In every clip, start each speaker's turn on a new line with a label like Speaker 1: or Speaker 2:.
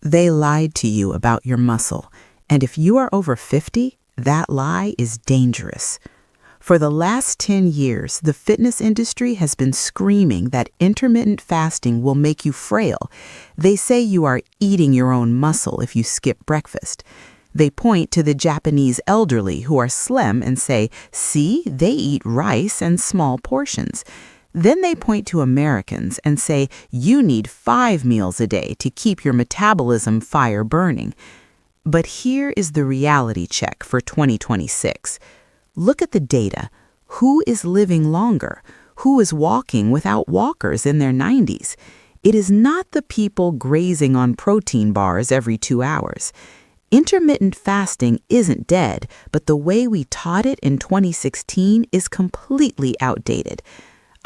Speaker 1: They lied to you about your muscle, and if you are over 50, that lie is dangerous. For the last 10 years, the fitness industry has been screaming that intermittent fasting will make you frail. They say you are eating your own muscle if you skip breakfast. They point to the Japanese elderly who are slim and say, see, they eat rice and small portions. Then they point to Americans and say, you need 5 meals a day to keep your metabolism fire burning. But here is the reality check for 2026. Look at the data. Who is living longer? Who is walking without walkers in their 90s? It is not the people grazing on protein bars every 2 hours. Intermittent fasting isn't dead, but the way we taught it in 2016 is completely outdated.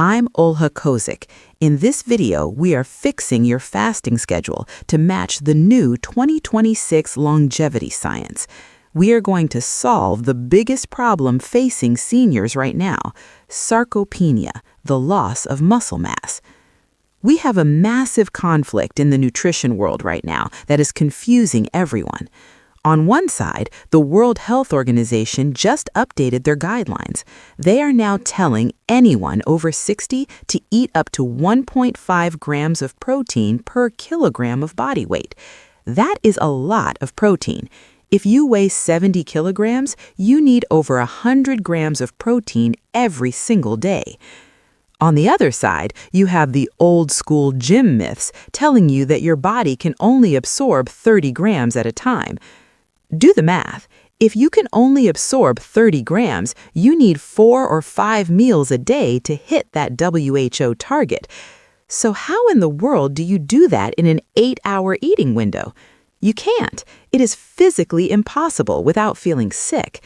Speaker 1: I'm Olha Kozyk. In this video, we are fixing your fasting schedule to match the new 2026 longevity science. We are going to solve the biggest problem facing seniors right now, sarcopenia, the loss of muscle mass. We have a massive conflict in the nutrition world right now that is confusing everyone. On one side, the World Health Organization just updated their guidelines. They are now telling anyone over 60 to eat up to 1.5 grams of protein per kilogram of body weight. That is a lot of protein. If you weigh 70 kilograms, you need over 100 grams of protein every single day. On the other side, you have the old-school gym myths telling you that your body can only absorb 30 grams at a time. Do the math. If you can only absorb 30 grams, you need 4 or 5 meals a day to hit that WHO target. So how in the world do you do that in an 8-hour eating window? You can't. It is physically impossible without feeling sick.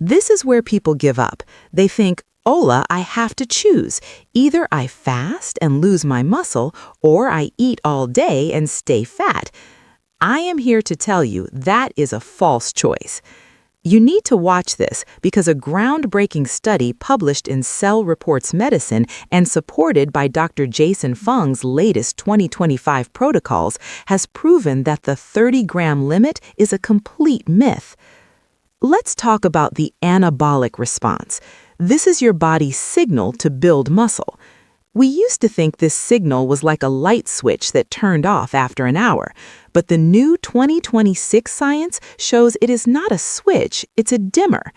Speaker 1: This is where people give up. They think, Ola, I have to choose. Either I fast and lose my muscle, or I eat all day and stay fat. I am here to tell you that is a false choice. You need to watch this because a groundbreaking study published in Cell Reports Medicine and supported by Dr. Jason Fung's latest 2025 protocols has proven that the 30-gram limit is a complete myth. Let's talk about the anabolic response. This is your body's signal to build muscle. We used to think this signal was like a light switch that turned off after an hour, but the new 2026 science shows it is not a switch, it's a dimmer.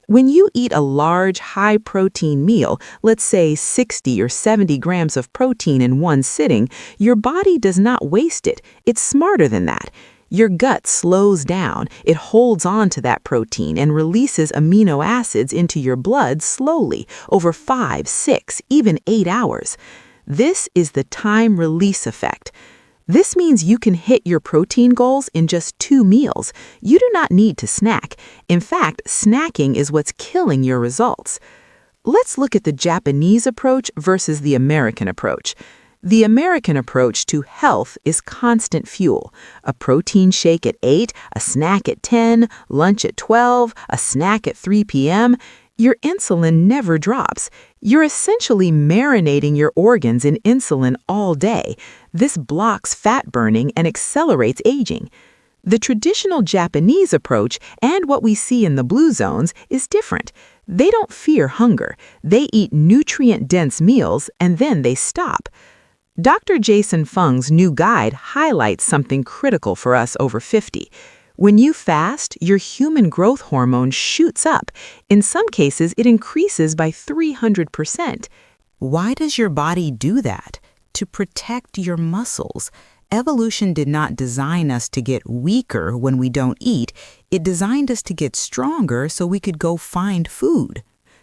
Speaker 1: When you eat a large, high-protein meal, let's say 60 or 70 grams of protein in one sitting, your body does not waste it. It's smarter than that. Your gut slows down, it holds on to that protein and releases amino acids into your blood slowly, over 5, 6, even 8 hours. This is the time release effect. This means you can hit your protein goals in just 2 meals. You do not need to snack. In fact, snacking is what's killing your results. Let's look at the Japanese approach versus the American approach. The American approach to health is constant fuel. A protein shake at 8, a snack at 10, lunch at 12, a snack at 3 p.m. Your insulin never drops. You're essentially marinating your organs in insulin all day. This blocks fat burning and accelerates aging. The traditional Japanese approach and what we see in the blue zones is different. They don't fear hunger. They eat nutrient-dense meals and then they stop. Dr. Jason Fung's new guide highlights something critical for us over 50. When you fast, your human growth hormone shoots up. In some cases, it increases by 300%. Why does your body do that? To protect your muscles. Evolution did not design us to get weaker when we don't eat. It designed us to get stronger so we could go find food.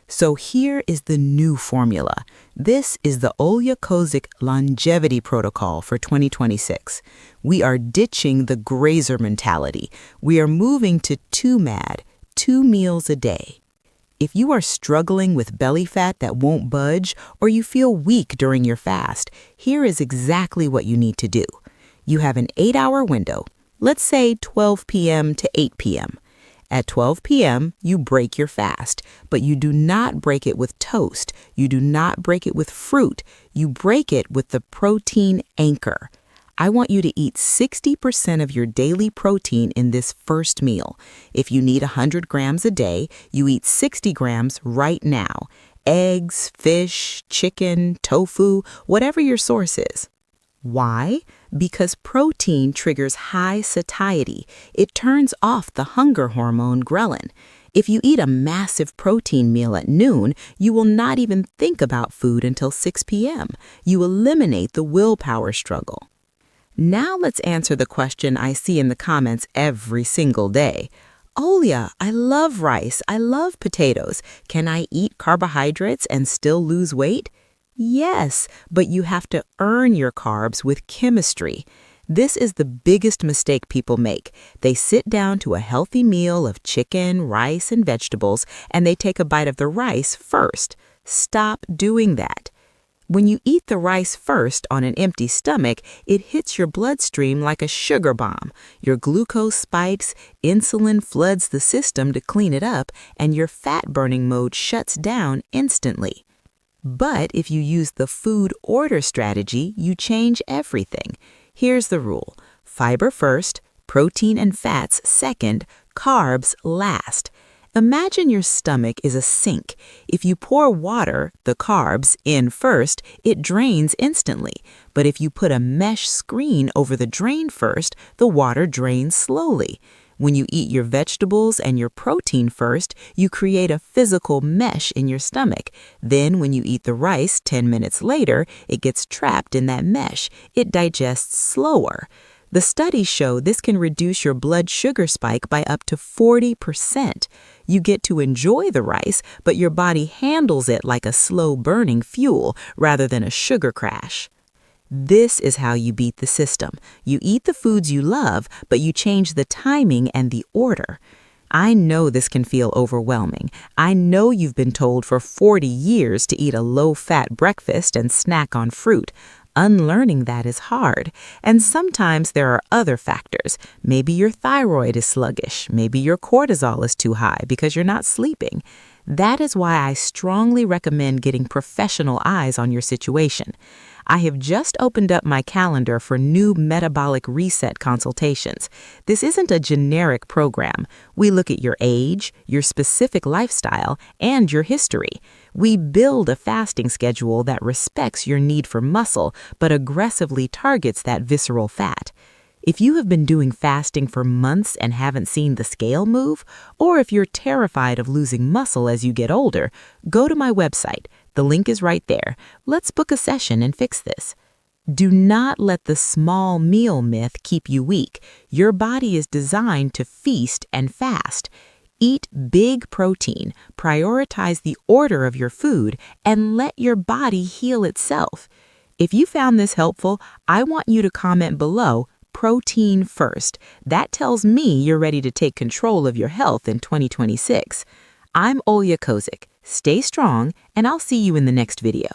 Speaker 1: So here is the new formula. This is the Kozyk longevity protocol for 2026. We are ditching the grazer mentality. We are moving to 2MAD, 2 meals a day. If you are struggling with belly fat that won't budge or you feel weak during your fast, here is exactly what you need to do. You have an 8-hour window, let's say 12 p.m. to 8 p.m. At 12 p.m., you break your fast, but you do not break it with toast. You do not break it with fruit. You break it with the protein anchor. I want you to eat 60% of your daily protein in this first meal. If you need 100 grams a day, you eat 60 grams right now. Eggs, fish, chicken, tofu, whatever your source is. Why? Because protein triggers high satiety. It turns off the hunger hormone ghrelin. If you eat a massive protein meal at noon, you will not even think about food until 6 p.m. You eliminate the willpower struggle. Now let's answer the question I see in the comments every single day. Olya, I love rice. I love potatoes. Can I eat carbohydrates and still lose weight? Yes, but you have to earn your carbs with chemistry. This is the biggest mistake people make. They sit down to a healthy meal of chicken, rice, and vegetables, and they take a bite of the rice first. Stop doing that. When you eat the rice first on an empty stomach, it hits your bloodstream like a sugar bomb. Your glucose spikes, insulin floods the system to clean it up, and your fat-burning mode shuts down instantly. But if you use the food order strategy, you change everything. Here's the rule: fiber first, protein and fats second, carbs last. Imagine your stomach is a sink. If you pour water, the carbs, in first, it drains instantly. But if you put a mesh screen over the drain first, the water drains slowly. When you eat your vegetables and your protein first, you create a physical mesh in your stomach. Then when you eat the rice 10 minutes later, it gets trapped in that mesh. It digests slower. The studies show this can reduce your blood sugar spike by up to 40%. You get to enjoy the rice, but your body handles it like a slow-burning fuel rather than a sugar crash. This is how you beat the system. You eat the foods you love, but you change the timing and the order. I know this can feel overwhelming. I know you've been told for 40 years to eat a low-fat breakfast and snack on fruit. Unlearning that is hard. And sometimes there are other factors. Maybe your thyroid is sluggish. Maybe your cortisol is too high because you're not sleeping. That is why I strongly recommend getting professional eyes on your situation. I have just opened up my calendar for new Metabolic Reset consultations. This isn't a generic program. We look at your age, your specific lifestyle, and your history. We build a fasting schedule that respects your need for muscle, but aggressively targets that visceral fat. If you have been doing fasting for months and haven't seen the scale move, or if you're terrified of losing muscle as you get older, go to my website. The link is right there. Let's book a session and fix this. Do not let the small meal myth keep you weak. Your body is designed to feast and fast. Eat big protein, prioritize the order of your food, and let your body heal itself. If you found this helpful, I want you to comment below, protein first. That tells me you're ready to take control of your health in 2026. I'm Olya Kozyk. Stay strong, and I'll see you in the next video.